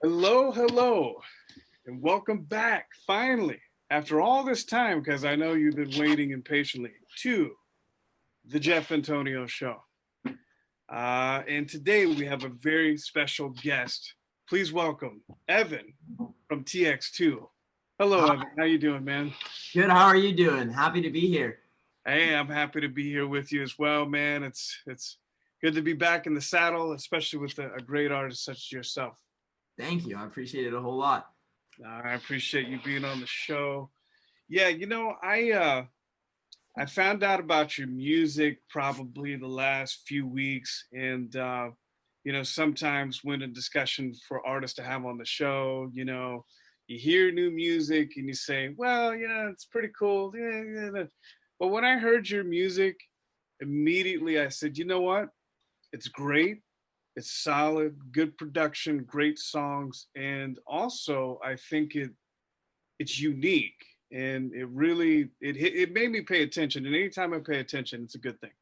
Hello, hello, and welcome back finally after all this time, because I know you've been waiting impatiently to the Jeff Antonio Show. And today we have a very special guest. Please welcome Evan from TX2. Hello, Evan. Hi, How you doing, man? good. How are you doing? Happy to be here. Hey, I'm happy to be here with you as well, man. It's good to be back in the saddle, especially with a great artist such as yourself. Thank you. I appreciate it a whole lot. I appreciate you being on the show. Yeah, I found out about your music probably the last few weeks, and sometimes when a discussion for artists to have on the show, you hear new music and you say, well, it's pretty cool. Yeah, yeah, yeah. But when I heard your music, immediately I said, you know what? It's great. It's solid, good production, great songs, and also I think it's unique, and it made me pay attention. And anytime I pay attention, it's a good thing.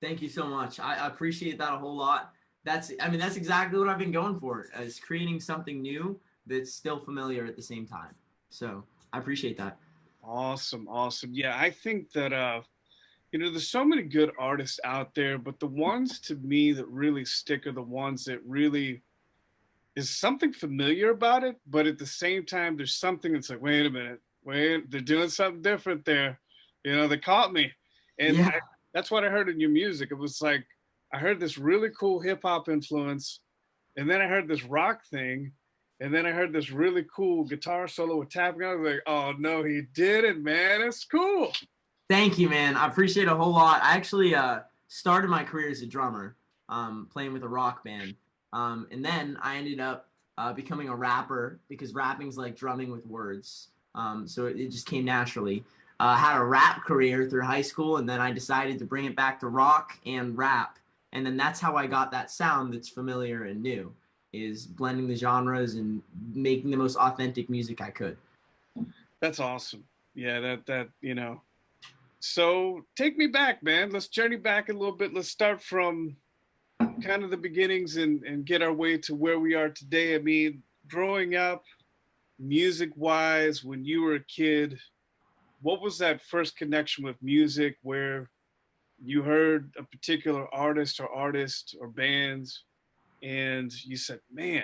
Thank you so much. I appreciate that a whole lot. That's exactly what I've been going for, is creating something new that's still familiar at the same time. So I appreciate that. Awesome, awesome. Yeah, I think that there's so many good artists out there, but the ones to me that really stick are the ones that really is something familiar about it, but at the same time, there's something that's like, wait a minute, wait, they're doing something different there. They caught me, and Yeah. that's what I heard in your music. It was like I heard this really cool hip hop influence, and then I heard this rock thing, and then I heard this really cool guitar solo with tapping. I was like, oh no, he did it, man! It's cool. Thank you, man. I appreciate it a whole lot. I actually started my career as a drummer, playing with a rock band. And then I ended up becoming a rapper because rapping's like drumming with words. So it just came naturally. Had a rap career through high school, and then I decided to bring it back to rock and rap. And then that's how I got that sound that's familiar and new, is blending the genres and making the most authentic music I could. That's awesome. Yeah, that. So take me back, man. Let's journey back a little bit. Let's start from kind of the beginnings and get our way to where we are today. I mean, growing up, music wise, when you were a kid, what was that first connection with music where you heard a particular artist or bands and you said, man,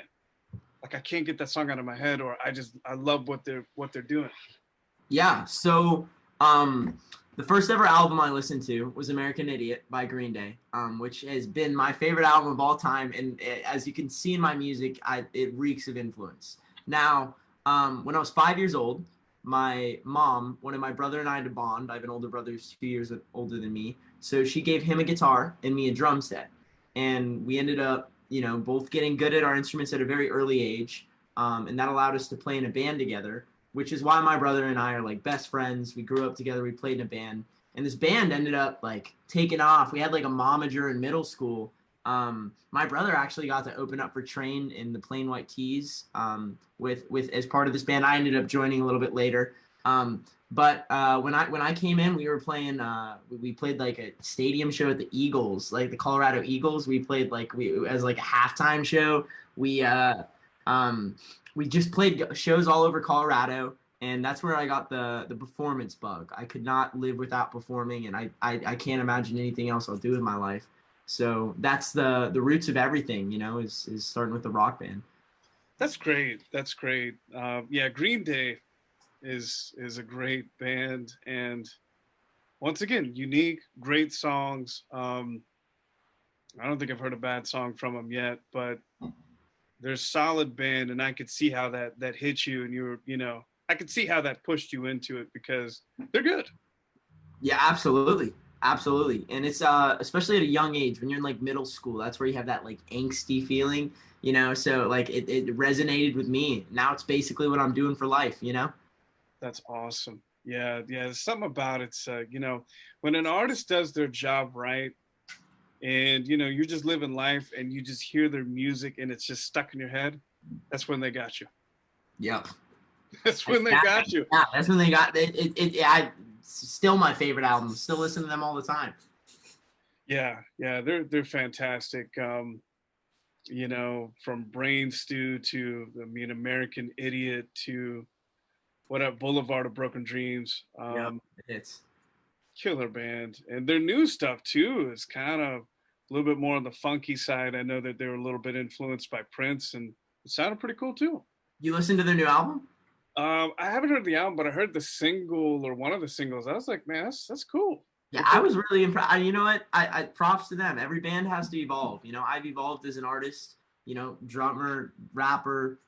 like I can't get that song out of my head, or I love what they're doing. Yeah. So, um, the first ever album I listened to was American Idiot by Green Day, which has been my favorite album of all time. And as you can see in my music, it reeks of influence. Now, when I was 5 years old, my mom wanted my brother and I to bond. I have an older brother who's 2 years older than me. So she gave him a guitar and me a drum set. And we ended up, both getting good at our instruments at a very early age. And that allowed us to play in a band together, which is why my brother and I are like best friends. We grew up together. We played in a band, and this band ended up like taking off. We had like a momager in middle school. My brother actually got to open up for Train in the Plain White Tees, with as part of this band. I ended up joining a little bit later. But when I came in, we were playing. We played like a stadium show at the Eagles, like the Colorado Eagles. We played like we as like a halftime show. Um, we just played shows all over Colorado, and that's where I got the performance bug. I could not live without performing, and I can't imagine anything else I'll do in my life. So that's the roots of everything, is starting with the rock band. That's great. That's great. Yeah, Green Day is a great band, and once again, unique, great songs. I don't think I've heard a bad song from them yet, but they're a solid band, and I could see how that hit you, and I could see how that pushed you into it because they're good. Yeah, absolutely. Absolutely. And it's especially at a young age when you're in like middle school, that's where you have that like angsty feeling, so like it resonated with me. Now it's basically what I'm doing for life. That's awesome. Yeah, yeah. There's something about it. When an artist does their job right, and you're just living life, and you just hear their music, and it's just stuck in your head. That's when they got you. Yep. That's when they got you. Yeah, that's when they got still my favorite album. Still listen to them all the time. Yeah, yeah. They're fantastic. from Brain Stew to, I mean, American Idiot to what up, Boulevard of Broken Dreams. Yep, it's Killer band. And their new stuff too is kind of a little bit more on the funky side. I know that they were a little bit influenced by Prince, and it sounded pretty cool too. you listen to their new album? I haven't heard the album, but I heard the single or one of the singles. I was like, man, that's cool. Yeah, They're I putting, was really impressed. You know what? I props to them. Every band has to evolve. I've evolved as an artist. Drummer, rapper,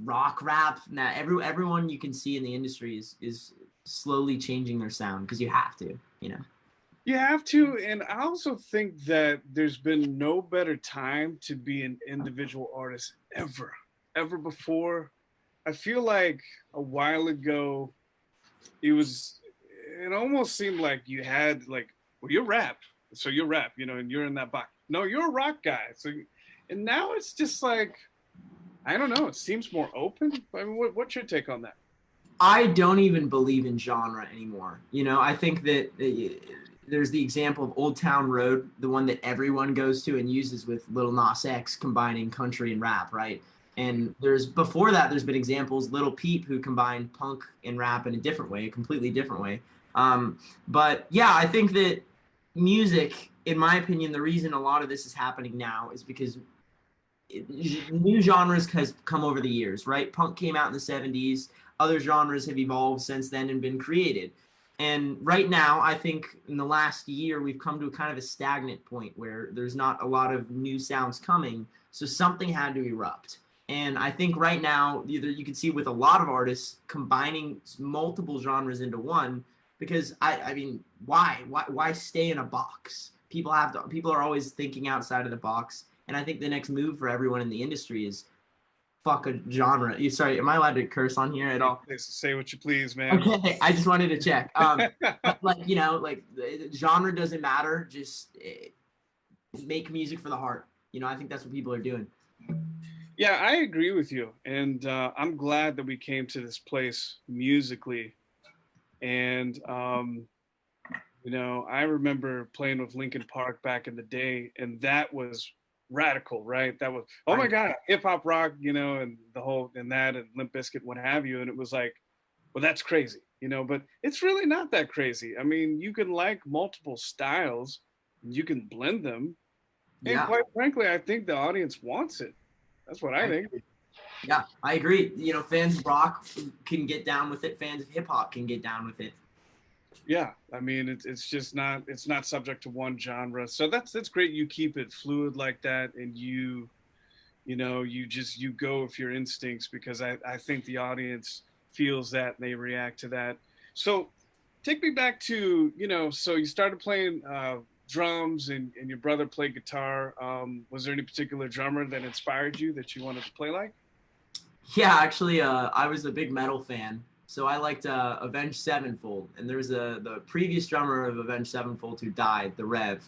rock rap. Now everyone you can see in the industry is slowly changing their sound because you have to. you have to, and I also think that there's been no better time to be an individual artist ever before. I feel like a while ago, it almost seemed like you had like, well, you're rap, so you're rap, and you're in that box. No, you're a rock guy. So, and now it's just like, I don't know. It seems more open. I mean, what's your take on that? I don't even believe in genre anymore. I think that there's the example of Old Town Road, the one that everyone goes to and uses with Lil Nas X combining country and rap, right? And before that, there's been examples, Little Peep, who combined punk and rap in a different way, a completely different way. But yeah, I think that music, in my opinion, the reason a lot of this is happening now is because new genres has come over the years, right? Punk came out in the 70s. Other genres have evolved since then and been created. And right now, I think in the last year, we've come to a kind of a stagnant point where there's not a lot of new sounds coming. So something had to erupt. And I think right now, either you can see with a lot of artists combining multiple genres into one, because I mean, why stay in a box? People are always thinking outside of the box. And I think the next move for everyone in the industry is fuck a genre. Sorry, am I allowed to curse on here at all? Say what you please, man. Okay, I just wanted to check. But genre doesn't matter. Just make music for the heart. I think that's what people are doing. Yeah, I agree with you, and I'm glad that we came to this place musically. And I remember playing with Linkin Park back in the day, and that was radical, right? That was, oh my God, hip hop rock, and the whole and that and Limp Bizkit, what have you. And it was like, well, that's crazy, but it's really not that crazy. I mean, you can like multiple styles, you can blend them, and quite frankly, I think the audience wants it. That's what I think. Yeah, I agree. Fans of rock can get down with it. Fans of hip hop can get down with it. Yeah, I mean, it's not subject to one genre. So that's great. You keep it fluid like that, and you go with your instincts, because I think the audience feels that and they react to that. So take me back to, so you started playing drums, and your brother played guitar. Was there any particular drummer that inspired you that you wanted to play like? Yeah, actually, I was a big metal fan. So I liked Avenged Sevenfold, and there was the previous drummer of Avenged Sevenfold who died, the Rev.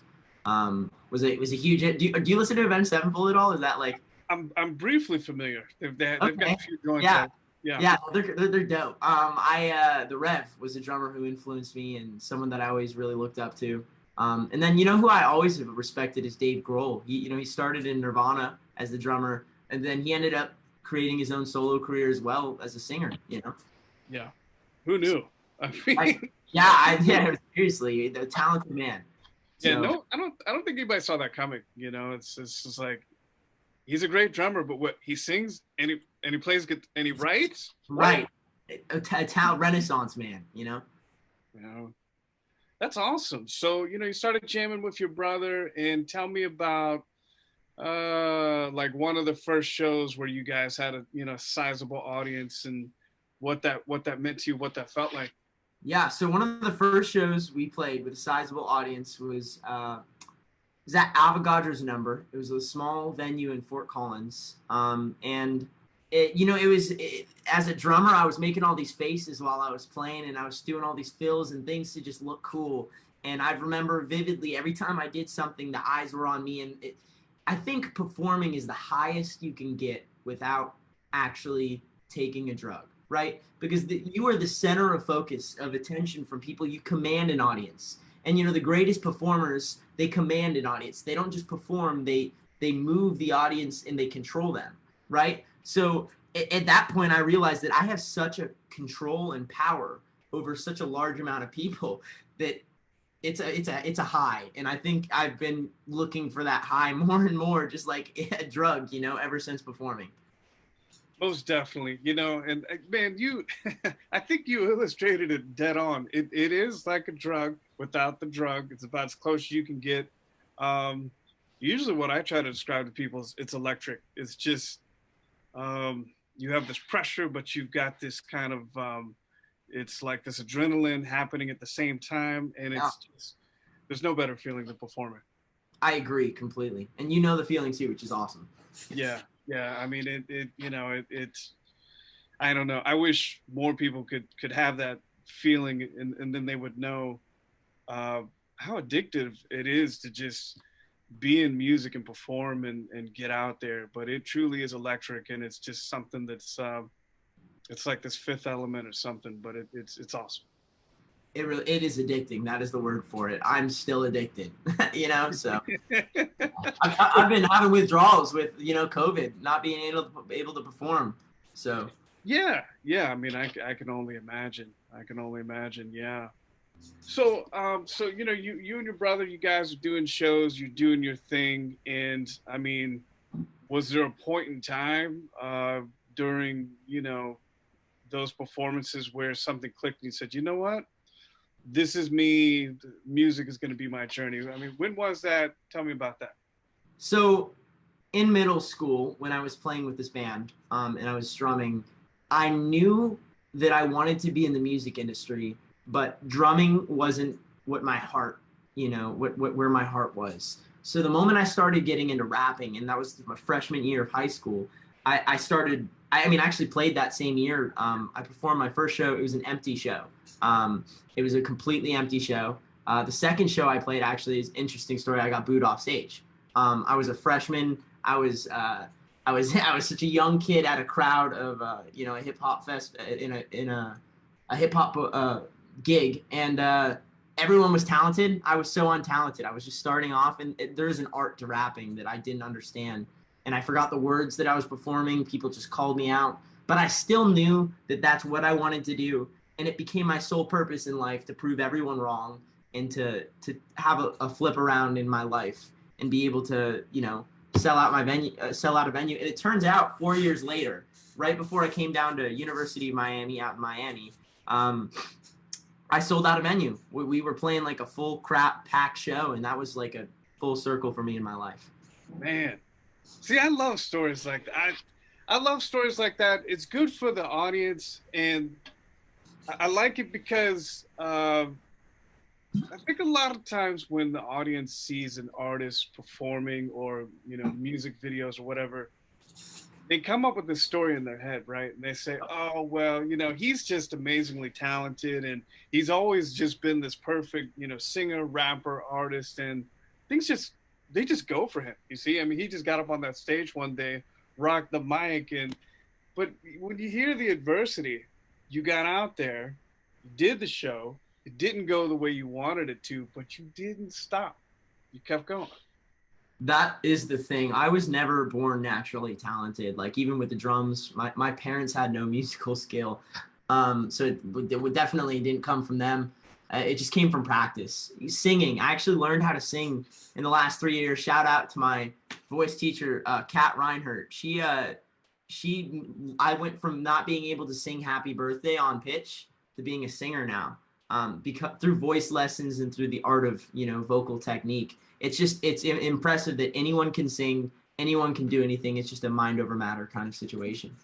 Was a huge hit. Do you listen to Avenged Sevenfold at all? Is that like? I'm briefly familiar. They've got a few going. Yeah. Yeah, they're dope. The Rev was a drummer who influenced me and someone that I always really looked up to. And then who I always have respected is Dave Grohl. He started in Nirvana as the drummer, and then he ended up creating his own solo career as well as a singer. Yeah, who knew? I mean, seriously, the talented man. So, yeah, no, I don't think anybody saw that coming. It's just like, he's a great drummer, but what he sings and he plays good and he writes. Right, a talent renaissance man. That's awesome. So you started jamming with your brother, and tell me about like one of the first shows where you guys had a sizable audience, and what that meant to you, what that felt like. Yeah, so one of the first shows we played with a sizable audience was at Avogadro's Number. It was a small venue in Fort Collins, and as a drummer, I was making all these faces while I was playing, and I was doing all these fills and things to just look cool. And I remember vividly every time I did something, the eyes were on me, and I think performing is the highest you can get without actually taking a drug. Right? Because you are the center of focus of attention from people. You command an audience. And, the greatest performers, they command an audience. They don't just perform, they they move the audience and they control them, right? So at that point, I realized that I have such a control and power over such a large amount of people that it's a high. And I think I've been looking for that high more and more, just like a drug, ever since performing. Most definitely, and man, I think you illustrated it dead on. It is like a drug without the drug. It's about as close as you can get. Um, Usually, what I try to describe to people is it's electric. It's just you have this pressure, but you've got this kind of it's like this adrenaline happening at the same time, and Yeah, it's just there's no better feeling than performing. I agree completely. And the feeling too, which is awesome. Yeah, yeah. I mean, it's I don't know. I wish more people could have that feeling, and then they would know uh, how addictive it is to just be in music and perform and get out there. But it truly is electric, and it's just something that's it's like this fifth element or something. But it's awesome. It is addicting. That is the word for it. I'm still addicted, so I've been having withdrawals with, COVID, not being able to perform. So Yeah, yeah. I mean, I can only imagine. I can only imagine. Yeah. So, so you and your brother, you guys are doing shows, you're doing your thing, and I mean, was there a point in time during those performances where something clicked and you said, you know what, this is me. Music is going to be my journey. I mean, when was that? Tell me about that. so in middle school, when I was playing with this band, and I was strumming, I knew that I wanted to be in the music industry, but drumming wasn't what my heart, where my heart was. So the moment I started getting into rapping, and that was my freshman year of high school, I started. I mean, I actually played that same year. I performed my first show. It was an empty show. It was a completely empty show. The second show I played actually is an interesting story. I got booed off stage. I was a freshman. I was such a young kid at a crowd of a hip hop fest in a hip hop gig, and everyone was talented. I was so untalented. I was just starting off, and there's an art to rapping that I didn't understand, and I forgot the words that I was performing. People just called me out, but I still knew that that's what I wanted to do, and it became my sole purpose in life to prove everyone wrong and to have a flip around in my life and be able to sell out a venue. And it turns out 4 years later, right before I came down to University of Miami out in Miami, I sold out a venue. We were playing like a full crap pack show, and that was like a full circle for me in my life. Man, see, I love stories like that. I love stories like that. It's good for the audience, and I like it because I think a lot of times when the audience sees an artist performing or music videos or whatever, they come up with this story in their head, right? And they say, "Oh, well, he's just amazingly talented, and he's always just been this perfect, singer, rapper, artist, and things just they just go for him." You see, I mean, he just got up on that stage one day, rocked the mic, and but when you hear the adversity, you got out there, you did the show. It didn't go the way you wanted it to, but you didn't stop. You kept going. That is the thing. I was never born naturally talented. Like even with the drums, my parents had no musical skill. So it definitely didn't come from them. It just came from practice. Singing. I actually learned how to sing in the last 3 years. Shout out to my voice teacher, Kat Reinhardt. I went from not being able to sing Happy Birthday on pitch to being a singer now. Because through voice lessons and through the art of vocal technique. It's impressive that anyone can sing, anyone can do anything. It's just a mind over matter kind of situation.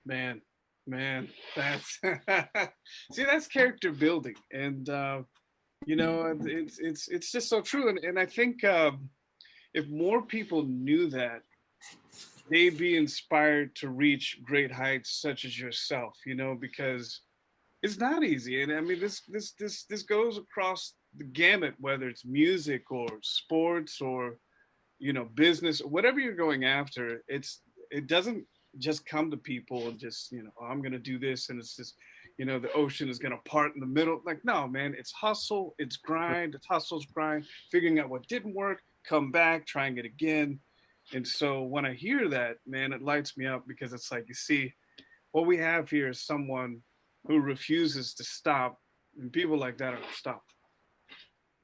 Man, man, that's see, that's character building, and it's just so true. And I think if more people knew that, they'd be inspired to reach great heights such as yourself. Because it's not easy, and I mean this goes across the gamut, whether it's music or sports or business, whatever you're going after. It doesn't just come to people and just oh, I'm gonna do this, and it's just the ocean is gonna part in the middle. Like, no, man, it's hustle, it's grind, it's hustle's grind, figuring out what didn't work, come back, trying it again. And so when I hear that, man, it lights me up because it's like, you see, what we have here is someone who refuses to stop, and people like that are gonna stop.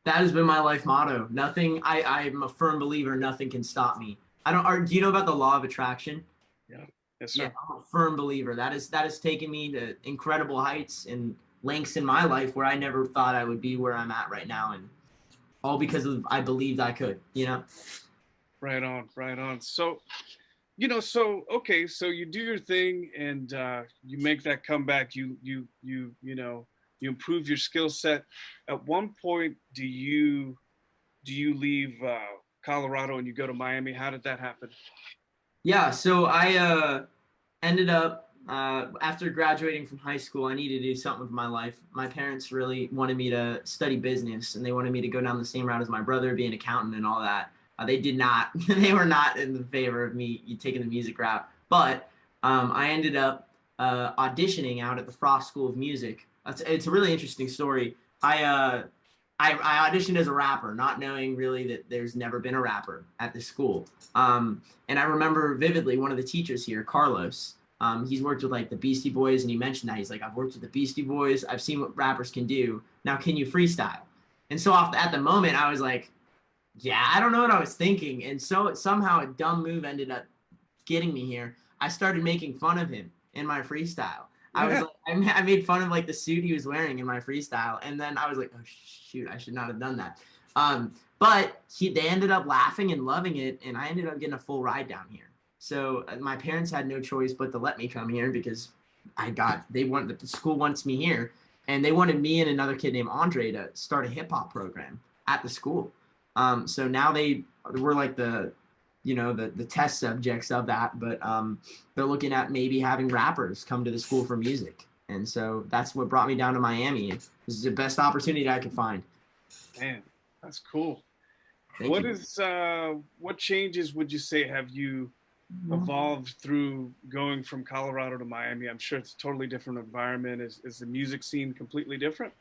That has been my life motto. Nothing. I'm a firm believer. Nothing can stop me. I don't. Do you know about the law of attraction? Yeah. Yes, Yeah, sir. I'm a firm believer. That has taken me to incredible heights and lengths in my life where I never thought I would be where I'm at right now, and all because of I believed I could. You know. Right on, right on. So, so okay, so you do your thing and you make that comeback. You improve your skill set. At one point, do you leave Colorado and you go to Miami? How did that happen? Yeah. So I ended up after graduating from high school, I needed to do something with my life. My parents really wanted me to study business, and they wanted me to go down the same route as my brother, be an accountant and all that. They did not. They were not in the favor of me taking the music route. But I ended up auditioning out at the Frost School of Music. It's a really interesting story. I auditioned as a rapper, not knowing really that there's never been a rapper at this school. And I remember vividly one of the teachers here, Carlos. He's worked with like the Beastie Boys, and he mentioned that he's like, I've worked with the Beastie Boys. I've seen what rappers can do. Now, can you freestyle? And so at the moment, I was like, yeah, I don't know what I was thinking. And so somehow a dumb move ended up getting me here. I started making fun of him in my freestyle. I was Yeah. like, I made fun of like the suit he was wearing in my freestyle, and then I was like, oh shoot, I should not have done that. But they ended up laughing and loving it, and I ended up getting a full ride down here. So my parents had no choice but to let me come here because the school wants me here, and they wanted me and another kid named Andre to start a hip hop program at the school. So now we're like the test subjects of that, but they're looking at maybe having rappers come to the school for music, and so that's what brought me down to Miami. This is the best opportunity I could find. Man, that's cool. Thank you. What changes would you say have you evolved through going from Colorado to Miami? I'm sure it's a totally different environment. Is the music scene completely different?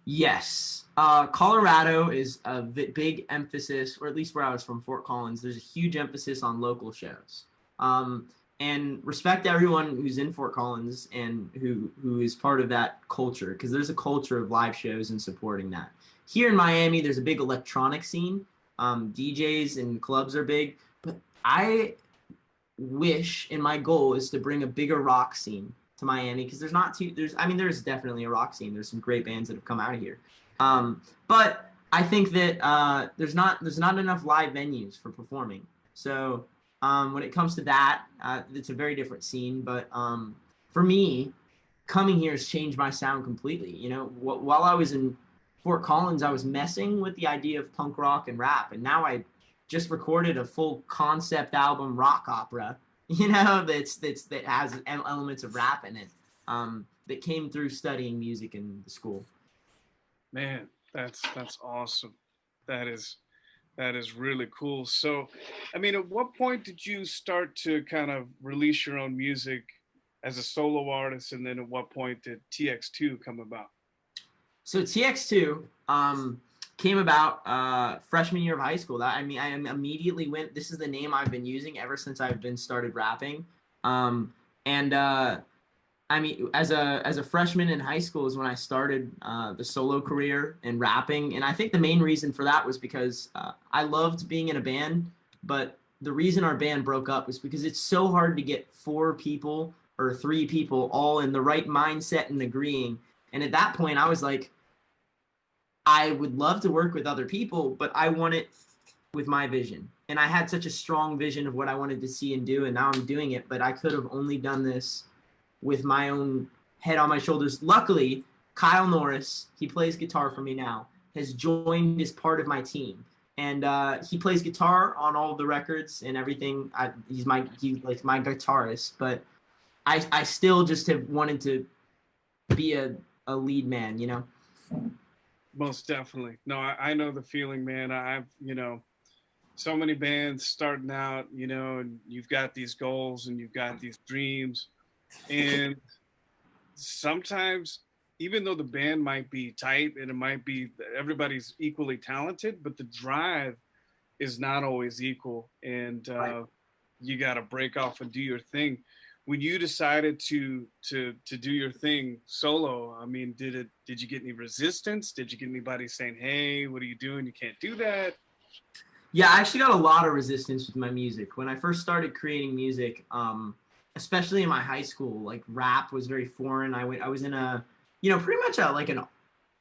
Yes. Colorado is a big emphasis, or at least where I was from, Fort Collins, there's a huge emphasis on local shows. Um, and respect everyone who's in Fort Collins and who is part of that culture, because there's a culture of live shows and supporting that. Here in Miami, there's a big electronic scene. DJs and clubs are big, but I wish and my goal is to bring a bigger rock scene to Miami because there's definitely a rock scene. There's some great bands that have come out of here. But I think that there's not enough live venues for performing. So when it comes to that, it's a very different scene. But for me, coming here has changed my sound completely. You know, while I was in Fort Collins, I was messing with the idea of punk rock and rap, and now I just recorded a full concept album rock opera. You know, that has elements of rap in it. That came through studying music in the school. Man, that's awesome. That is that is really cool. So, I mean, at what point did you start to kind of release your own music as a solo artist, and then at what point did TX2 come about? So TX2 came about freshman year of high school. I immediately went. This is the name I've been using ever since I've been started rapping. And I mean, as a freshman in high school is when I started the solo career and rapping. And I think the main reason for that was because I loved being in a band, but the reason our band broke up was because it's so hard to get four people or three people all in the right mindset and agreeing. And at that point, I was like, I would love to work with other people, but I want it with my vision. And I had such a strong vision of what I wanted to see and do, and now I'm doing it. But I could have only done this with my own head on my shoulders. Luckily, Kyle Norris, he plays guitar for me now, has joined as part of my team. And he plays guitar on all of the records and everything. He's my guitarist, but I still just have wanted to be a lead man, you know? Most definitely. No, I know the feeling, man. I've, so many bands starting out, and you've got these goals and you've got these dreams. And sometimes, even though the band might be tight and it might be everybody's equally talented, but the drive is not always equal, and Right. you got to break off and do your thing. When you decided to do your thing solo, I mean, did you get any resistance? Did you get anybody saying, "Hey, what are you doing? You can't do that"? Yeah, I actually got a lot of resistance with my music. When I first started creating music, especially in my high school, like rap was very foreign. I was in a, pretty much like an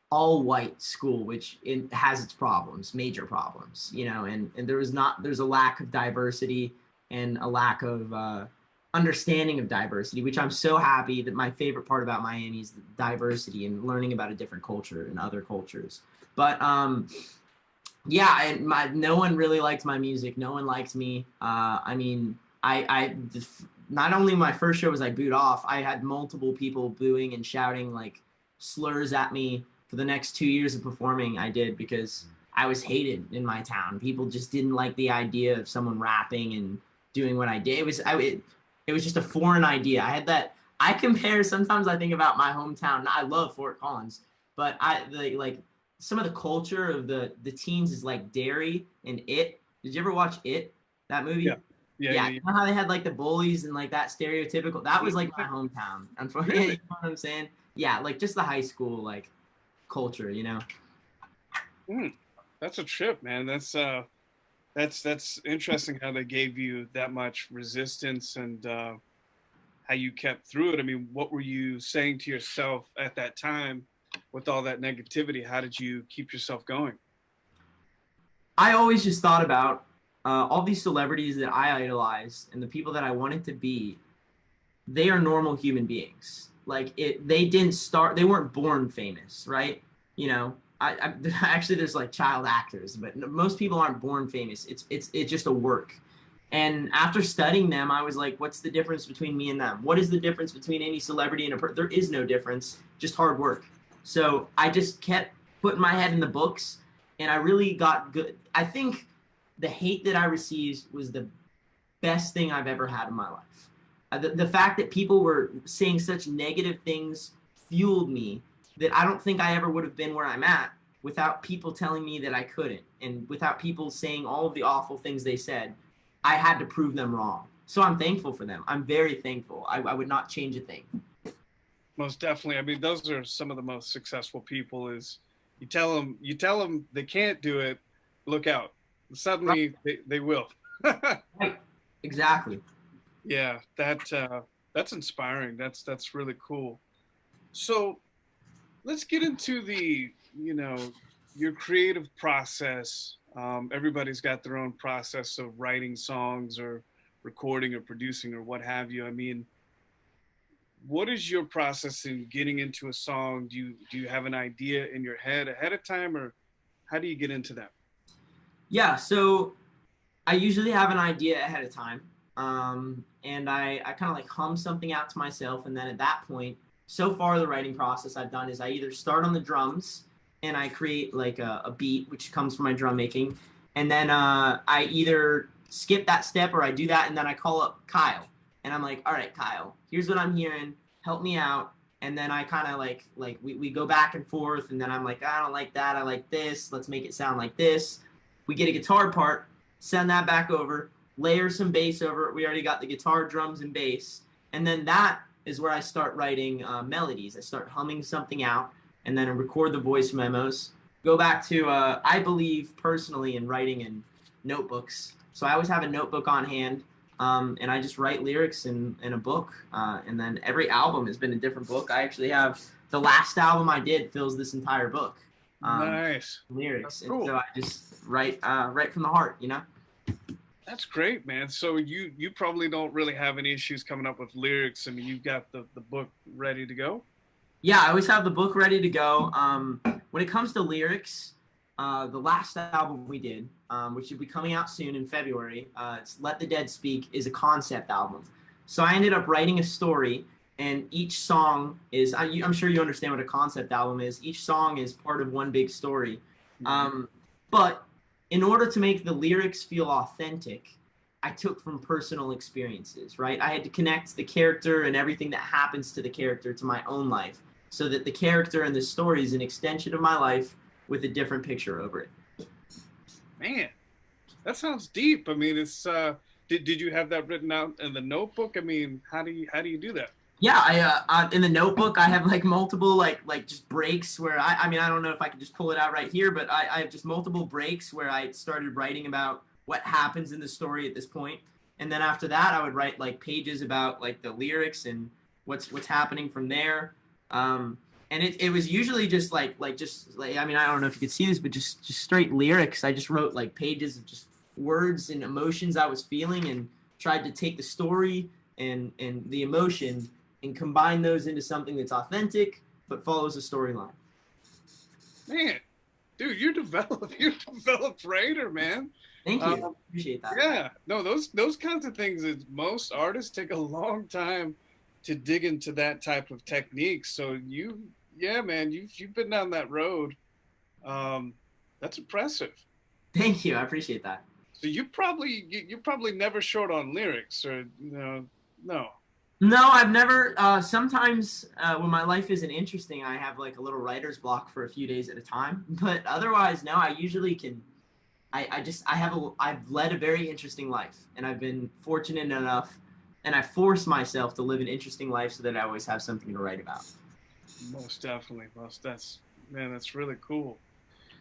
all white school, which it has its problems, major problems, and there's a lack of diversity and a lack of understanding of diversity, which I'm so happy that my favorite part about Miami is the diversity and learning about a different culture and other cultures. But yeah, no one really liked my music. No one liked me. I mean, not only my first show was I booed off, I had multiple people booing and shouting like slurs at me for the next 2 years of performing. I did because I was hated in my town. People just didn't like the idea of someone rapping and doing what I did. It was just a foreign idea. I had that. I compare. Sometimes I think about my hometown. I love Fort Collins, but like some of the culture of the teens is like Derry and It. Did you ever watch It? That Yeah, movie? yeah, Yeah, yeah, you yeah. know how they had like the bullies and like that stereotypical. That was like Mhm. my hometown. Unfortunately, Really? you know what I'm saying? Yeah, like just the high school like culture. Mm, that's a trip, man. That's interesting how they gave you that much resistance, and how you kept through it. I mean, what were you saying to yourself at that time with all that negativity? How did you keep yourself going? I always just thought about all these celebrities that I idolized and the people that I wanted to be. They are normal human beings. Like they didn't start. They weren't born famous, right? I actually there's like child actors, but most people aren't born famous. It's just a work. And after studying them, I was like, what's the difference between me and them? What is the difference between any celebrity and a person? There is no difference, just hard work. So I just kept putting my head in the books, and I really got good. I think the hate that I received was the best thing I've ever had in my life. The fact that people were saying such negative things fueled me that I don't think I ever would have been where I'm at without people telling me that I couldn't, and without people saying all of the awful things they said. I had to prove them wrong. So I'm thankful for them. I'm very thankful. I would not change a thing. Most definitely. I mean, those are some of the most successful people. Is you tell them they can't do it, look out. Right. Suddenly they will. Right. Exactly. Yeah, that's inspiring. That's really cool. So let's get into your creative process. Everybody's got their own process of writing songs or recording or producing or what have you. I mean, what is your process in getting into a song? Do you have an idea in your head ahead of time, or how do you get into that? Yeah. So I usually have an idea ahead of time. And I kind of like hum something out to myself. And then at that point, so far, the writing process I've done is I either start on the drums and I create like a beat, which comes from my drum making. And then I either skip that step or I do that. And then I call up Kyle. And I'm like, all right, Kyle, here's what I'm hearing. Help me out. And then I kind of like we go back and forth. And then I'm like, I don't like that. I like this. Let's make it sound like this. We get a guitar part, send that back over, layer some bass over it. We already got the guitar, drums, and bass. And then that is where I start writing melodies. I start humming something out and then I record the voice memos. Go back to, I believe personally in writing in notebooks. So I always have a notebook on hand, and I just write lyrics in a book. And then every album has been a different book. I actually have the last album I did fills this entire book. Nice. That's Lyrics, and cool. so I just write from the heart. That's great, man. So you probably don't really have any issues coming up with lyrics. I mean, you've got the book ready to go. Yeah, I always have the book ready to go. When it comes to lyrics, the last album we did, which should be coming out soon in February, it's "Let the Dead Speak," is a concept album. So I ended up writing a story, and each song is, I'm sure you understand what a concept album is. Each song is part of one big story. Mhm. Um, but in order to make the lyrics feel authentic, I took from personal experiences, right? I had to connect the character and everything that happens to the character to my own life so that the character and the story is an extension of my life with a different picture over it. Man, That sounds deep. I mean, it's did you have that written out in the notebook? I mean, how do you do that? Yeah, I in the notebook I have like multiple like just breaks where I mean I don't know if I could just pull it out right here, but I have just multiple breaks where I started writing about what happens in the story at this point, and then after that I would write like pages about like the lyrics and what's happening from there. Um, and it was usually just just like I mean I don't know if you could see this, but just straight lyrics. I just wrote like pages of just words and emotions I was feeling and tried to take the story and the emotion and combine those into something that's authentic but follows a storyline. Man, dude, you're developed. You're a developed writer, man. Thank you. Um, Appreciate that. yeah, no, those kinds of things is most artists take a long time to dig into that type of technique. So yeah, man, you've been down that road. Um, that's impressive. Thank you. I appreciate that. So you're probably never short on lyrics, or no. No, I've never. Sometimes when my life isn't interesting, I have like a little writer's block for a few days at a time. But otherwise, no, I usually can. I've led a very interesting life, and I've been fortunate enough, and I force myself to live an interesting life so that I always have something to write about. Most definitely, most that's man, that's really cool.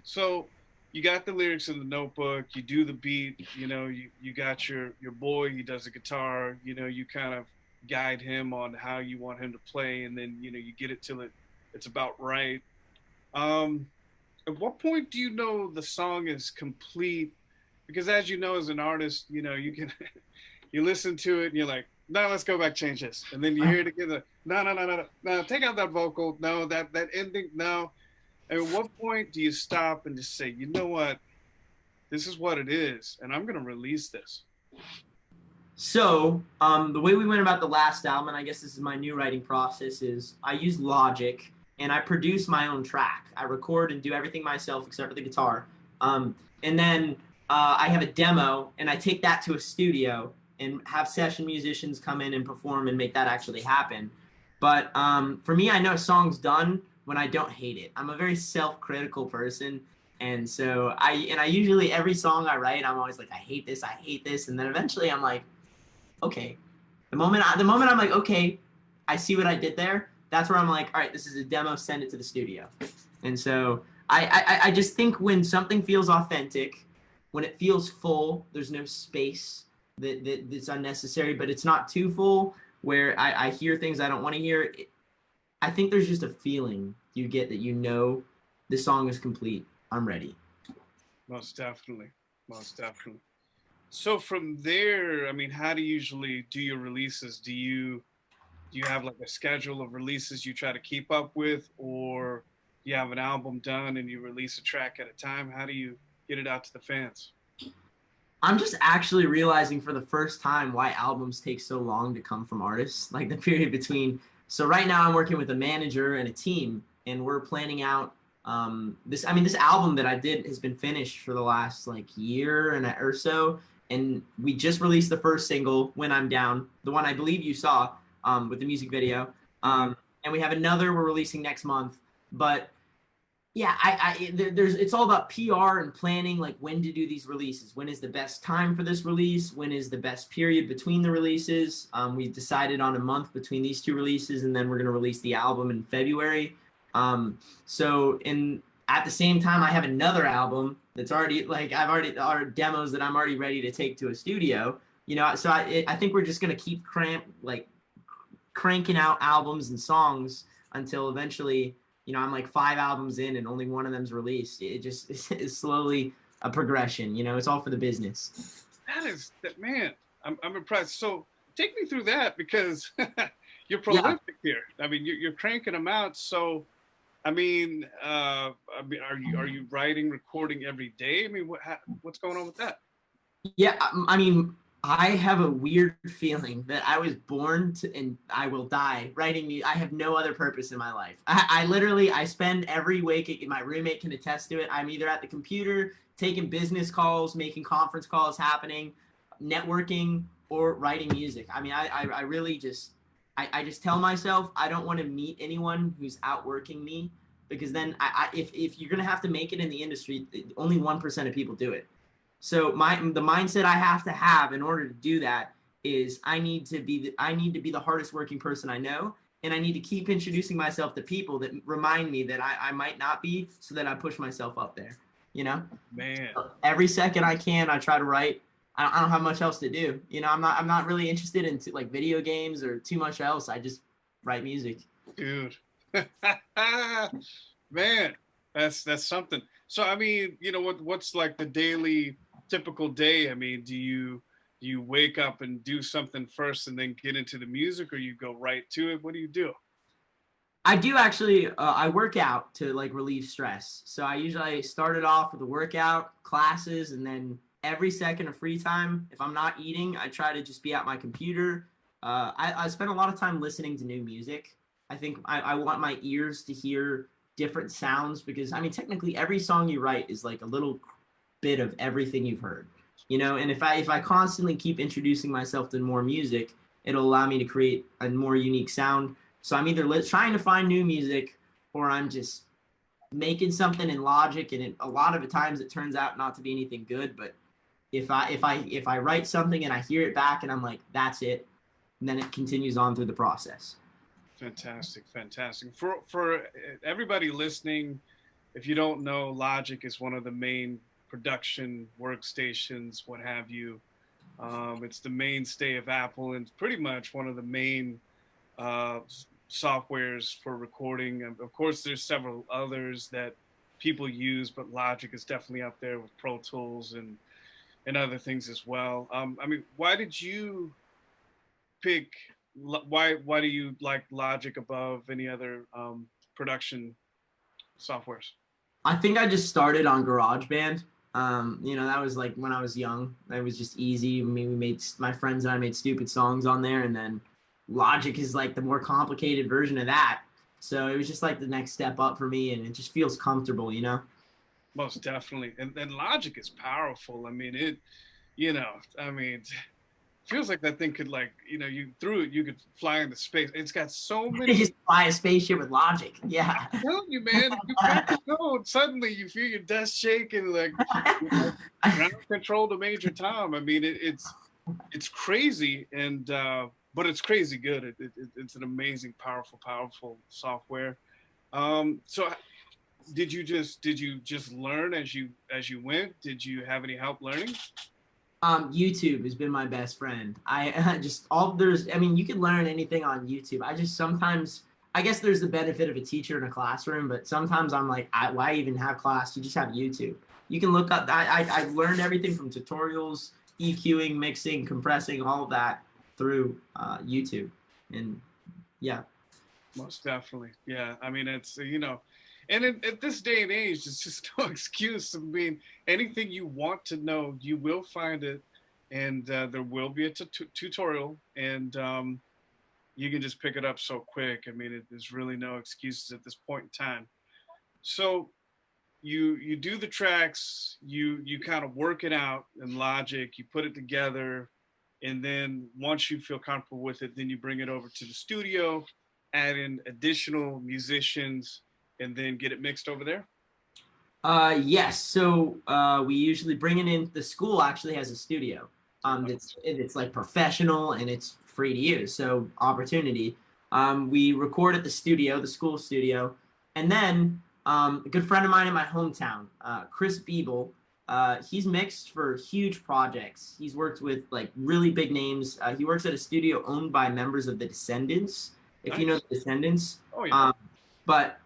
So you got the lyrics in the notebook, you do the beat, you got your boy, he does the guitar, you kind of guide him on how you want him to play, and then you get it till it's about right. Um, at what point do you know the song is complete? Because as you know, as an artist, you can you listen to it and you're like, no, let's go back, change this, and then you hear it again, like, no, no, no, no, no, take out that vocal, no, that ending, no. At what point do you stop and just say, you know what, this is what it is, and I'm gonna release this? So, the way we went about the last album, and I guess this is my new writing process, is I use Logic and I produce my own track. I record and do everything myself except for the guitar. And then I have a demo and I take that to a studio and have session musicians come in and perform and make that actually happen. But for me, I know a song's done when I don't hate it. I'm a very self-critical person, and so I usually every song I write, I'm always like, I hate this, and then eventually I'm like, okay. The moment I'm like, okay, I see what I did there. That's where I'm like, all right, this is a demo. Send it to the studio. And so I just think when something feels authentic, when it feels full, there's no space that's unnecessary, but it's not too full where I hear things I don't want to hear. I think there's just a feeling you get that the song is complete. I'm ready. Most definitely, most definitely. So from there, I mean, how do you usually do your releases? Do you have like a schedule of releases you try to keep up with, or you have an album done and you release a track at a time? How do you get it out to the fans? I'm just actually realizing for the first time why albums take so long to come from artists. Like the period between. So right now I'm working with a manager and a team, and we're planning out this. I mean, this album that I did has been finished for the last like year and or so, and we just released the first single, "When I'm Down," the one I believe you saw with the music video. Mm-hmm. And we have another we're releasing next month, but yeah, there's it's all about PR and planning, like when to do these releases. When is the best time for this release? When is the best period between the releases? We've decided on a month between these two releases, and then we're gonna release the album in February. So in at the same time, I have another album that's already like I've already are demos that I'm already ready to take to a studio. So I think we're just gonna keep cranking out albums and songs until eventually I'm like 5 albums in and only one of them's released. It just is slowly a progression. It's all for the business. That is that man. I'm impressed. So take me through that because you're Yeah, prolific here. I mean, you're cranking them out. So are you writing, recording every day? I mean, what's going on with that? yeah. I mean, I have a weird feeling that I was born to, and I will die writing music. I have no other purpose in my life. I literally I spend every week. My roommate can attest to it. I'm either at the computer taking business calls, making conference calls happening, networking, or writing music. I mean, I really just I just tell myself I don't want to meet anyone who's outworking me because then if you're gonna have to make it in the industry, only 1% of people do it. So the mindset I have to have in order to do that is I need to be the hardest working person I know, and I need to keep introducing myself to people that remind me that I might not be, so that I push myself up there. You know, Man. so every second I can, I try to write. I don't have much else to do. You know, I'm not really interested in like video games or too much else. I just write music. Dude. Man, that's something. So I mean, what's like the daily typical day? I mean, do you wake up and do something first and then get into the music, or you go right to it? What do you do? I do actually. I work out to like relieve stress. So I usually start it off with a workout, classes, and then every second of free time. If I'm not eating, I try to just be at my computer. I spend a lot of time listening to new music. I think I want my ears to hear different sounds because I mean technically every song you write is like a little bit of everything you've heard. You know, and if I constantly keep introducing myself to more music, it'll allow me to create a more unique sound. So I'm either trying to find new music or I'm just making something in Logic, and a lot of the times it turns out not to be anything good. But if I write something and I hear it back and I'm like, that's it, and then it continues on through the process. Fantastic, fantastic. For everybody listening, if you don't know, Logic is one of the main production workstations, what have you. It's the mainstay of Apple and pretty much one of the main uh, softwares for recording. Of course, there's several others that people use, but Logic is definitely up there with Pro Tools and other things as well. I mean, why did you pick? Why do you like Logic above any other production softwares? I think I just started on GarageBand. You know, that was like when I was young. It was just easy. I mean, we made my friends and I made stupid songs on there, and then Logic is like the more complicated version of that. So it was just like the next step up for me, and it just feels comfortable, you know. Most definitely, and Logic is powerful. I mean, I mean, feels like that thing could like you threw it, you could fly into space. It's got so You many. just fly a spaceship with Logic. Yeah. I'm telling you, man, if you crack the code, suddenly you feel your desk shake and like ground control to Major Tom. I mean, it's crazy, and but it's crazy good. It's an amazing, powerful software. So did you just learn as you went? Did you have any help learning? YouTube has been my best friend. I just all there's. I mean, you can learn anything on YouTube. I just sometimes. I guess there's the benefit of a teacher in a classroom, but sometimes I'm like, why even have class? You just have YouTube. You can look up. I learned everything from tutorials, EQing, mixing, compressing, all of that through YouTube. And yeah. Most definitely. Yeah. I mean, and at this day and age, it's just no excuse. I mean, anything you want to know, you will find it. And there will be a tutorial, and you can just pick it up so quick. I mean, there's really no excuses at this point in time. So you do the tracks, you kind of work it out in Logic, you put it together, and then once you feel comfortable with it, then you bring it over to the studio, add in additional musicians, and then get it mixed over there. Yes. So we usually bring it in. The school actually has a studio. It's like professional and it's free to use. So opportunity. We record at the studio, the school studio, and then a good friend of mine in my hometown, Chris Beeble. He's mixed for huge projects. He's worked with like really big names. He works at a studio owned by members of the Descendants. If you know Nice. the Descendants. Oh yeah. But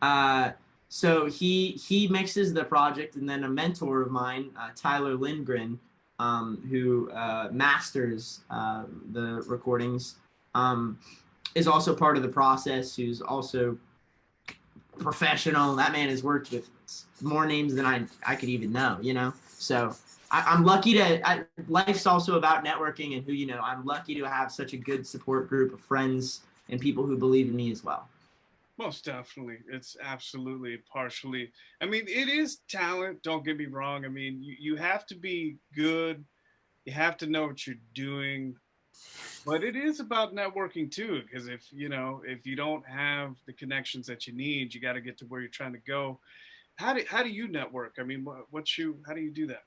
so he mixes the project, and then a mentor of mine, Tyler Lindgren, who masters the recordings, is also part of the process. Who's also professional. That man has worked with more names than I could even know. You know, so. I'm lucky life's also about networking, and I'm lucky to have such a good support group of friends and people who believe in me as well. Most definitely. It's absolutely partially. I mean, it is talent, don't get me wrong. I mean, you have to be good. You have to know what you're doing. But it is about networking too, because if you don't have the connections that you need, you got to get to where you're trying to go. How do you network? I mean, how do you do that?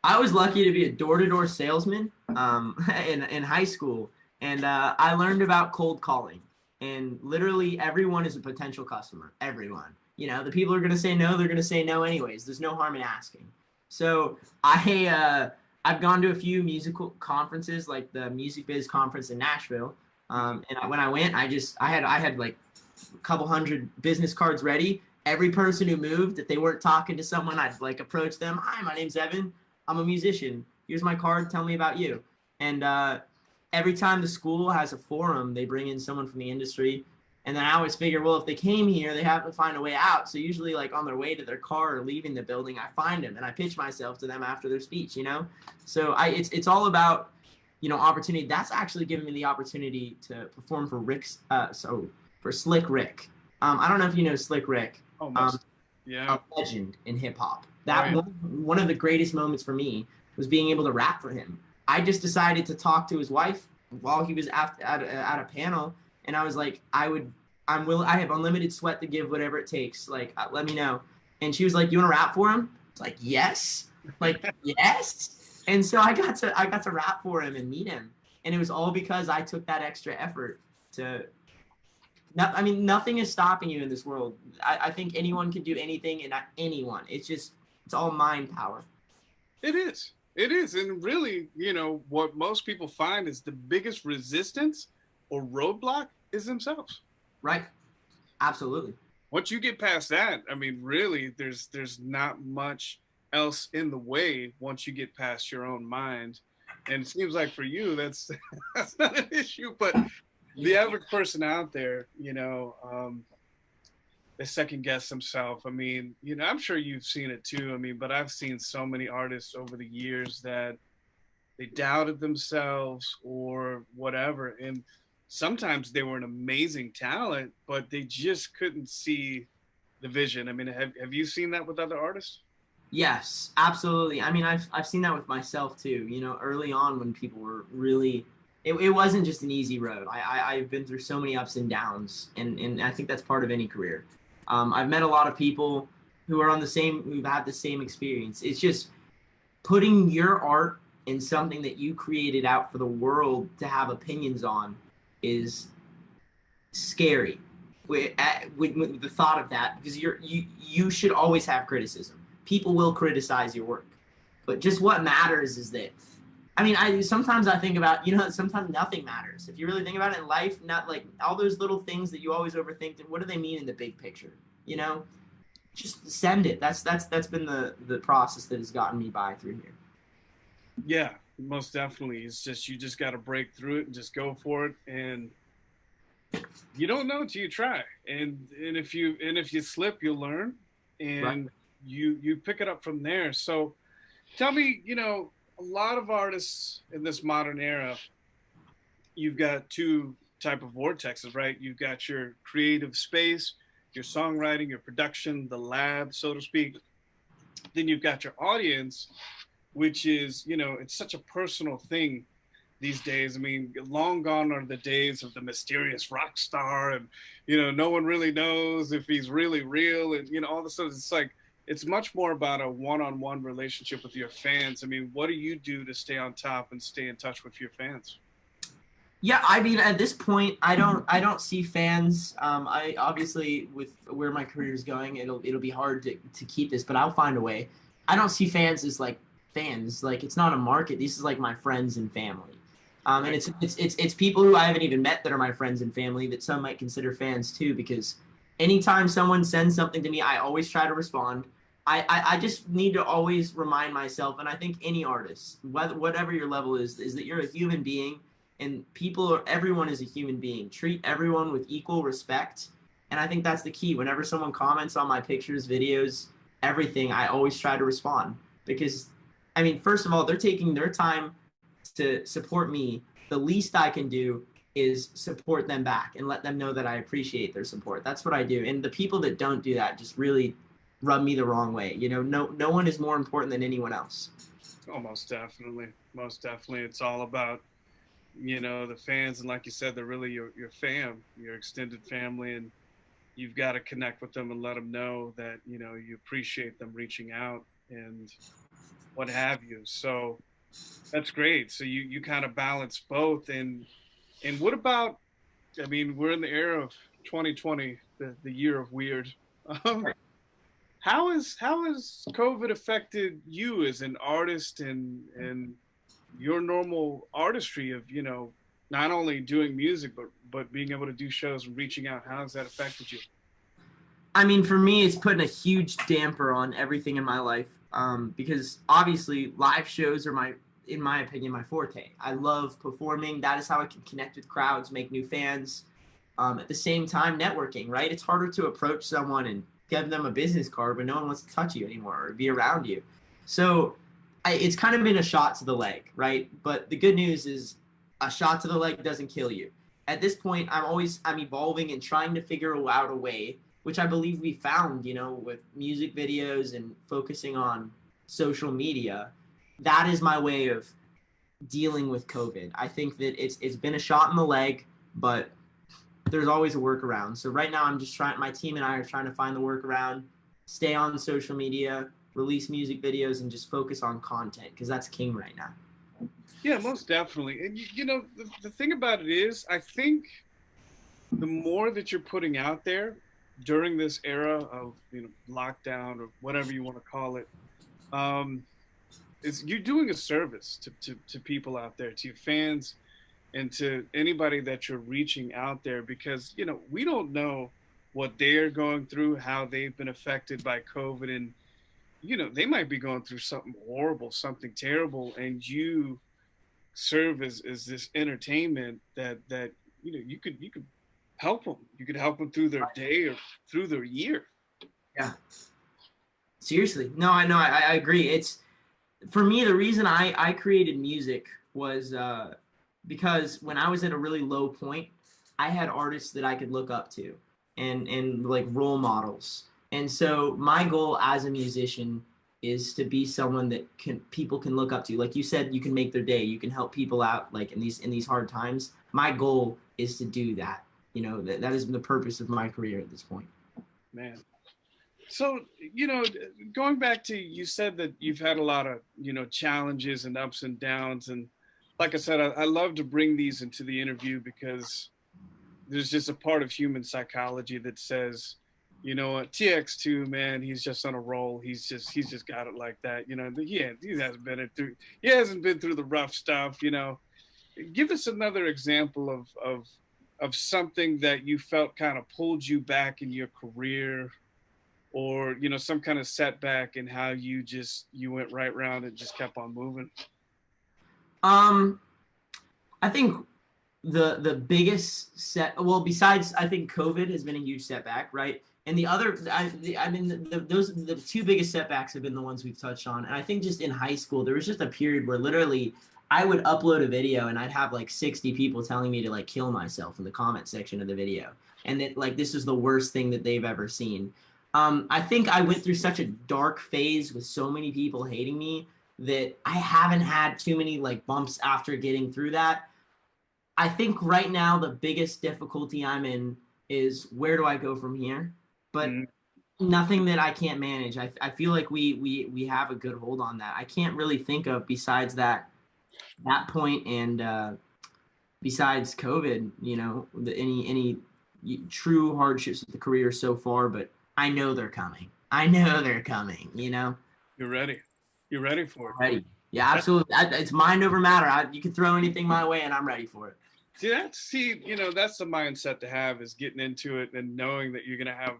I was lucky to be a door-to-door salesman in high school, and I learned about cold calling. And literally, everyone is a potential customer. Everyone, the people are going to say no. They're going to say no anyways. There's no harm in asking. So I've gone to a few musical conferences, like the Music Biz conference in Nashville. When I went, I had like a couple hundred business cards ready. Every person who moved, if they weren't talking to someone, I'd like approach them. Hi, my name's Evan. I'm a musician. Here's my card. Tell me about you. And every time the school has a forum, they bring in someone from the industry. And then I always figure, well, if they came here, they have to find a way out. So usually, like on their way to their car or leaving the building, I find them and I pitch myself to them after their speech. So it's all about opportunity. That's actually given me the opportunity to perform for for Slick Rick. I don't know if you know Slick Rick. Almost. Yeah. A legend in hip hop. Oh, That yeah. one of the greatest moments for me was being able to rap for him. I just decided to talk to his wife while he was at a panel, and I was like, I have unlimited sweat to give whatever it takes. Like, let me know. And she was like, you want to rap for him? It's like, yes, like yes. And so I got to rap for him and meet him, and it was all because I took that extra effort to no, I mean, nothing is stopping you in this world. I think anyone can do anything, and not anyone. It's all mind power. It is. It is. And really, what most people find is the biggest resistance or roadblock is themselves. Right? Absolutely. Once you get past that, I mean, really, there's not much else in the way once you get past your own mind. And it seems like for you, that's that's not an issue. But the average person out there, they second guess themselves. I mean, I'm sure you've seen it too. I mean, but I've seen so many artists over the years that they doubted themselves or whatever. And sometimes they were an amazing talent, but they just couldn't see the vision. I mean, have you seen that with other artists? Yes, absolutely. I mean, I've seen that with myself too. Early on when people were really, it wasn't just an easy road. I've been through so many ups and downs, and I think that's part of any career. I've met a lot of people who've had the same experience. It's just putting your art in something that you created out for the world to have opinions on is scary with the thought of that, because you should always have criticism. People will criticize your work, but just what matters is that, I mean, I think about, sometimes nothing matters if you really think about it in life. Not like all those little things that you always overthink, what do they mean in the big picture? you know just send it. That's been the process that has gotten me by through here. Yeah, most definitely. It's just you just got to break through it and just go for it. And you don't know until you try. And if you slip, you'll learn, Right. and you pick it up from there. So tell me, a lot of artists in this modern era, you've got two type of vortexes, right? You've got your creative space, your songwriting, your production, the lab, so to speak. Then you've got your audience, which is, it's such a personal thing these days. I mean, long gone are the days of the mysterious rock star, and no one really knows if he's really real, and all of a sudden it's like it's much more about a one-on-one relationship with your fans. I mean, what do you do to stay on top and stay in touch with your fans? Yeah, I mean, at this point, I don't see fans. I obviously, with where my career is going, it'll be hard to keep this, but I'll find a way. I don't see fans as like fans. Like, it's not a market. This is like my friends and family. And Right. it's people who I haven't even met that are my friends and family that some might consider fans too. Because anytime someone sends something to me, I always try to respond. I just need to always remind myself, and I think any artist, whatever your level is that you're a human being, and everyone is a human being. Treat everyone with equal respect, and I think that's the key. Whenever someone comments on my pictures, videos, everything, I always try to respond, because, I mean, first of all, they're taking their time to support me. The least I can do is support them back and let them know that I appreciate their support. That's what I do. And the people that don't do that just really rub me the wrong way. No one is more important than anyone else. Oh, most definitely. Most definitely. It's all about, the fans. And like you said, they're really your fam, your extended family. And you've got to connect with them and let them know that, you appreciate them reaching out. And what have you. So that's great. So you kind of balance both. And what about, I mean, we're in the era of 2020, the year of weird. Um, how has COVID affected you as an artist and your normal artistry of, not only doing music but being able to do shows and reaching out? How has that affected you? I mean, for me, it's putting a huge damper on everything in my life. Because obviously, live shows are in my opinion, my forte. I love performing. That is how I can connect with crowds, make new fans. At the same time, networking. Right? It's harder to approach someone and give them a business card, but no one wants to touch you anymore or be around you. So, it's kind of been a shot to the leg, right? But the good news is, a shot to the leg doesn't kill you. At this point, I'm evolving and trying to figure out a way, which I believe we found, with music videos and focusing on social media. That is my way of dealing with COVID. I think that it's been a shot in the leg, but there's always a workaround. So right now I'm just trying, my team and I are trying to find the workaround, stay on social media, release music videos, and just focus on content because that's king right now. Yeah, most definitely. And the thing about it is, I think the more that you're putting out there during this era of lockdown or whatever you want to call it, um, is you're doing a service to people out there, to your fans, and to anybody that you're reaching out there, because we don't know what they're going through, how they've been affected by COVID, and they might be going through something horrible, something terrible, and you serve as this entertainment that you could help them. You could help them through their day or through their year. Yeah. Seriously. No, I know. I agree. It's for me, the reason I created music was because when I was at a really low point, I had artists that I could look up to and like role models. And so my goal as a musician is to be someone that people can look up to. Like you said, you can make their day. You can help people out like in these hard times. My goal is to do that. That is the purpose of my career at this point. Man. So, going back to, you said that you've had a lot of, challenges and ups and downs. And like I said, I love to bring these into the interview because there's just a part of human psychology that says, you know what, TX2, man, he's just on a roll. He's just got it like that. He hasn't been through the rough stuff. Give us another example of something that you felt kind of pulled you back in your career, or some kind of setback, and how you went right round and just kept on moving. Um, I think the biggest well, besides I think COVID has been a huge setback, right? And the other, I mean, the two biggest setbacks have been the ones we've touched on. And I think just in high school, there was just a period where literally I would upload a video and I'd have like 60 people telling me to like kill myself in the comment section of the video. And that like this is the worst thing that they've ever seen. I think I went through such a dark phase with so many people hating me that I haven't had too many like bumps after getting through that. I think right now the biggest difficulty I'm in is where do I go from here? But Mm, nothing that I can't manage. I feel like we have a good hold on that. I can't really think of besides that point and besides COVID, any true hardships with the career so far. But I know they're coming. I know they're coming. you're ready. You're ready for it. Ready. Yeah, absolutely. It's mind over matter. You can throw anything my way, and I'm ready for it. That's the mindset to have, is getting into it and knowing that you're gonna have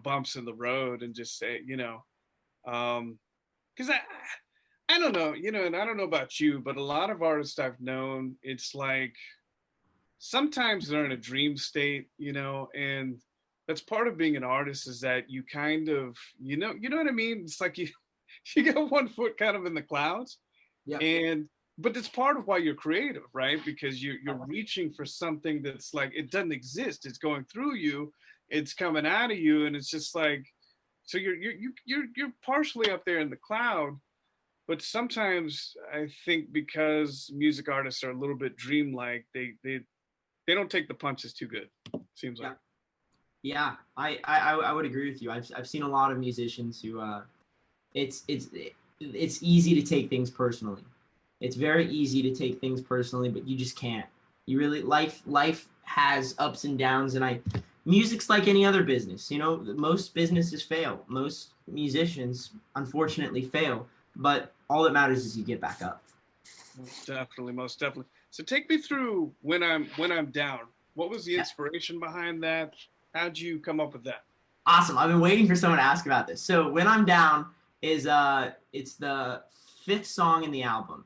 bumps in the road, and just say, because I don't know, and I don't know about you, but a lot of artists I've known, it's like sometimes they're in a dream state, and that's part of being an artist, is that you kind of, you know what I mean? It's like you you got one foot kind of in the clouds, Yep. and but it's part of why you're creative, right? Because you're reaching for something that's like, it doesn't exist. It's going through you, it's coming out of you, and it's just like, so you're partially up there in the cloud. But sometimes I think because music artists are a little bit dreamlike, they don't take the punches too good. Seems like. Yeah. Yeah, I would agree with you. I've seen a lot of musicians who it's it's easy to take things personally. It's very easy to take things personally, but you just can't. You really life has ups and downs, and I music's like any other business. You know, most businesses fail. Most musicians unfortunately fail, but all that matters is you get back up. Most definitely, most definitely. So take me through when I'm down. What was the Yeah. inspiration behind that? How'd you come up with that? Awesome. I've been waiting for someone to ask about this. So when I'm down is it's the fifth song in the album.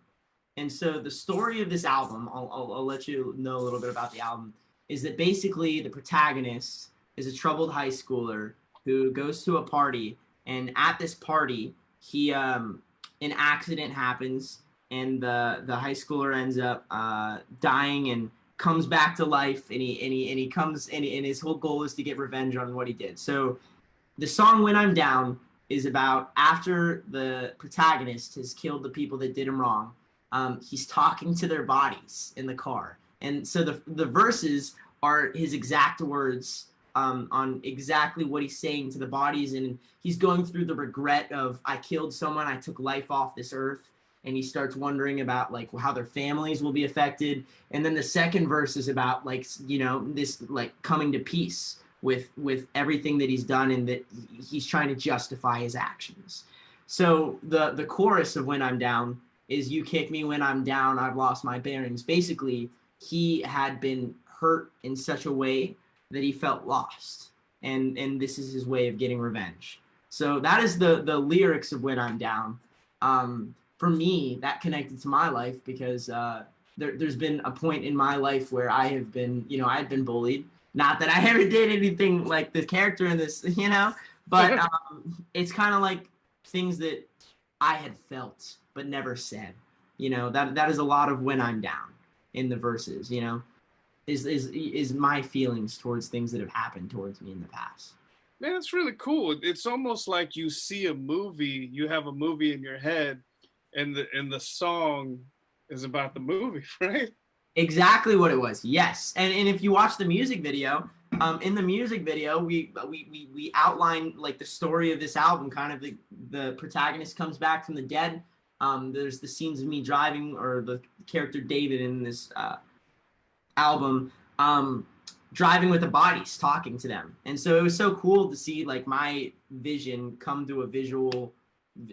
And so the story of this album, I'll let you know a little bit about the album, is that basically the protagonist is a troubled high schooler who goes to a party, and at this party, he an accident happens, and the high schooler ends up dying and comes back to life, and he comes and his whole goal is to get revenge on what he did. So the song "When I'm Down" is about after the protagonist has killed the people that did him wrong. He's talking to their bodies in the car, and so the verses are his exact words on exactly what he's saying to the bodies, and he's going through the regret of I killed someone, I took life off this earth, and he starts wondering about like how their families will be affected, and then the second verse is about like this like coming to peace with everything that he's done and that he's trying to justify his actions. So the chorus of "When I'm Down" is "You kick me when I'm down, I've lost my bearings." Basically, he had been hurt in such a way that he felt lost, and this is his way of getting revenge. So that is the lyrics of "When I'm Down." For me, that connected to my life because there's been a point in my life where I have been, I had been bullied. Not that I ever did anything like the character in this, but it's kind of like things that I had felt but never said. That is a lot of "When I'm Down" in the verses. Is my feelings towards things that have happened towards me in the past. Man, it's really cool. It's almost like you see a movie, you have a movie in your head, and the song is about the movie, right? Exactly what it was. Yes, and if you watch the music video, in the music video, we outline like the story of this album. Kind of the protagonist comes back from the dead. There's the scenes of me driving, or the character David in this album, driving with the bodies, talking to them, and so it was so cool to see like my vision come to a visual,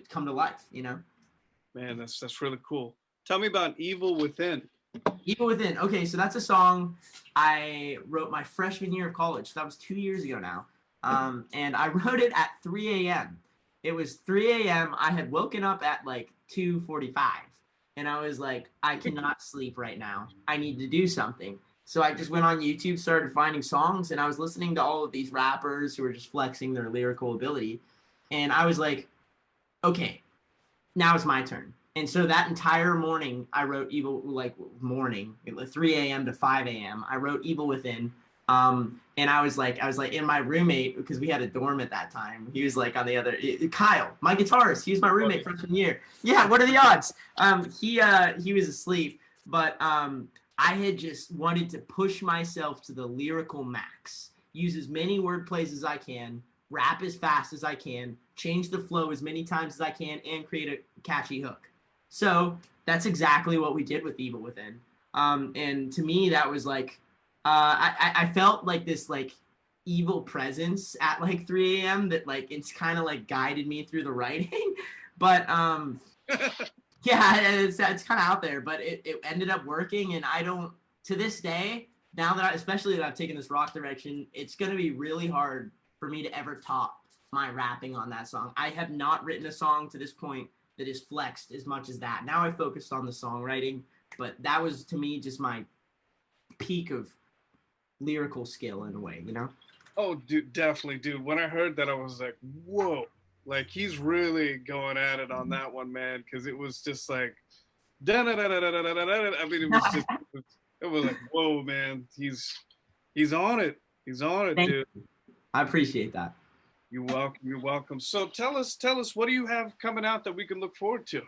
come to life. Man, that's really cool. Tell me about "Evil Within." Evil Within. Okay, so that's a song I wrote my freshman year of college. So that was 2 years ago now. And I wrote it at 3 a.m. It was 3 a.m. I had woken up at like 2:45. And I was like, I cannot sleep right now. I need to do something. So I just went on YouTube, started finding songs, and I was listening to all of these rappers who were just flexing their lyrical ability. And I was like, okay, now it's my turn. And so that entire morning, I wrote morning, 3 a.m. to 5 a.m. I wrote "Evil Within." And I was like, in my roommate, because we had a dorm at that time. He was like on the other, Kyle, my guitarist. He was my roommate freshman year. Yeah, what are the odds? He was asleep, but I had just wanted to push myself to the lyrical max, use as many word plays as I can, rap as fast as I can, change the flow as many times as I can, and create a catchy hook. So that's exactly what we did with "Evil Within." And to me, that was like, I felt like this like evil presence at like 3 a.m. that like it's kind of like guided me through the writing. But yeah, it's kind of out there, but it ended up working, and I don't, to this day, now that especially that I've taken this rock direction, it's gonna be really hard for me to ever top my rapping on that song. I have not written a song to this point that is flexed as much as that. Now I focused on the songwriting, but that was to me just my peak of lyrical skill in a way. Oh, dude, definitely, dude. When I heard that, I was like, whoa. Like, he's really going at it on that one, man, because it was just like, da da da da da da da da. I mean, it was like, whoa, man. He's on it. He's on it, Thank dude. you. I appreciate that. You're welcome. You're welcome. So tell us, what do you have coming out that we can look forward to?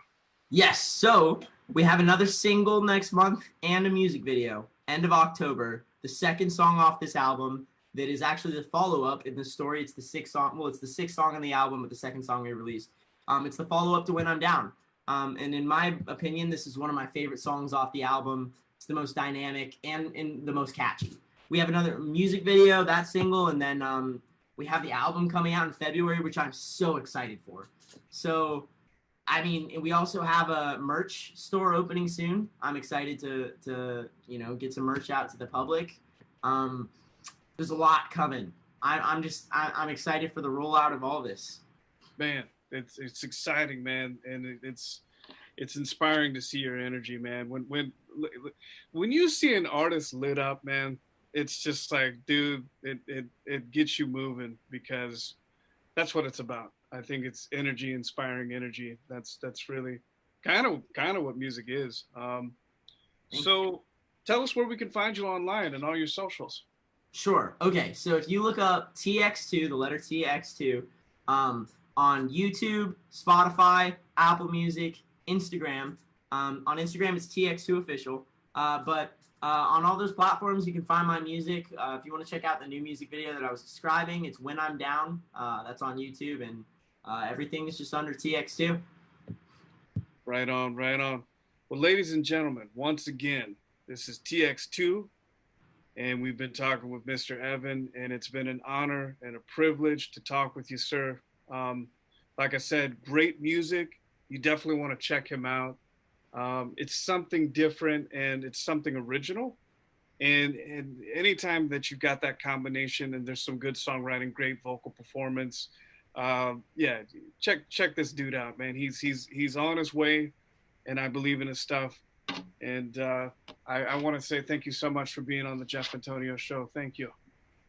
Yes, so we have another single next month and a music video, end of October. The second song off this album that is actually the follow-up in the story. It's the sixth song. Well, it's the sixth song on the album, but the second song we released. It's the follow-up to When I'm Down. And in my opinion, this is one of my favorite songs off the album. It's the most dynamic and the most catchy. We have another music video, that single, and then we have the album coming out in February, which I'm so excited for. So, I mean, we also have a merch store opening soon. I'm excited to get some merch out to the public. Um, there's a lot coming. I'm excited for the rollout of all this. Man, it's exciting, man, and it's inspiring to see your energy, man. When you see an artist lit up, man, it's just like, dude, it gets you moving because that's what it's about. I think it's energy, inspiring energy. That's really kind of what music is. So tell us where we can find you online and all your socials. Sure. Okay. So if you look up TX2, the letter TX2, um, on YouTube, Spotify, Apple Music, Instagram. On Instagram, it's TX2 official. But on all those platforms, you can find my music. If you want to check out the new music video that I was describing, it's When I'm Down. That's on YouTube, and everything is just under TX2. Right on, right on. Well, ladies and gentlemen, once again, this is TX2, and we've been talking with Mr. Evan, and it's been an honor and a privilege to talk with you, sir. Like I said, great music. You definitely want to check him out. It's something different and it's something original. And anytime that you've got that combination and there's some good songwriting, great vocal performance, yeah, check this dude out, man. He's on his way, and I believe in his stuff. And I want to say thank you so much for being on the Jeff Antonio Show. Thank you.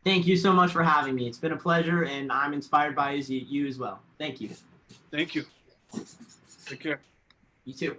Thank you so much for having me. It's been a pleasure, and I'm inspired by you as well. Thank you. Thank you. Take care. You too.